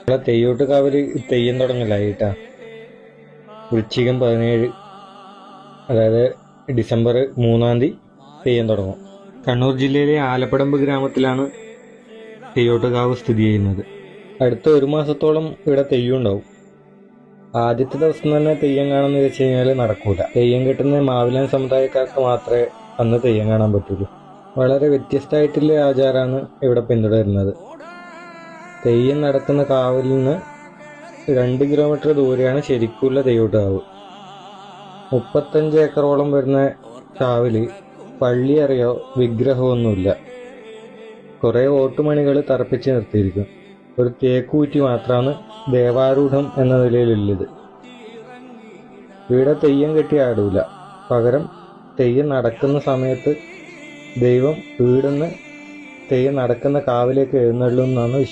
ഇവിടെ തെയ്യോട്ടുകാവില് തെയ്യം തുടങ്ങലായിട്ടാ. വൃശ്ചികം 17, അതായത് ഡിസംബർ 3 തെയ്യം തുടങ്ങും. കണ്ണൂർ ജില്ലയിലെ ആലപ്പടമ്പ് ഗ്രാമത്തിലാണ് തെയ്യോട്ടുകാവ് സ്ഥിതി ചെയ്യുന്നത്. അടുത്ത 1 മാസത്തോളം ഇവിടെ തെയ്യം ഉണ്ടാവും. ആദ്യത്തെ ദിവസം തന്നെ തെയ്യം കാണാന്ന് വെച്ച് കഴിഞ്ഞാൽ നടക്കൂല. തെയ്യം കെട്ടുന്ന മാവിലാൻ സമുദായക്കാർക്ക് മാത്രമേ അന്ന് തെയ്യം കാണാൻ പറ്റുള്ളൂ. വളരെ വ്യത്യസ്തമായിട്ടുള്ള ആചാരമാണ് ഇവിടെ പിന്തുടരുന്നത്. തെയ്യം നടക്കുന്ന കാവിൽ നിന്ന് 2 കിലോമീറ്റർ ദൂരെയാണ് ശരിക്കുള്ള തെയ്യോട്ടുകാവ്. 35 ഏക്കറോളം വരുന്ന കാവില് പള്ളി അറിയോ വിഗ്രഹമൊന്നുമില്ല. കുറെ ഓട്ടുമണികൾ തറപ്പിച്ച് നിർത്തിയിരിക്കും. ഒരു തേക്കൂറ്റി മാത്രമാണ് ദേവാരൂഢം എന്ന നിലയിലുള്ളത്. ഇവിടെ തെയ്യം കെട്ടി ആടൂല. പകരം തെയ്യം നടക്കുന്ന സമയത്ത് ദൈവം വീടുന്ന് തെയ്യം നടക്കുന്ന കാവിലേക്ക് എഴുന്നള്ളുമെന്നാണ്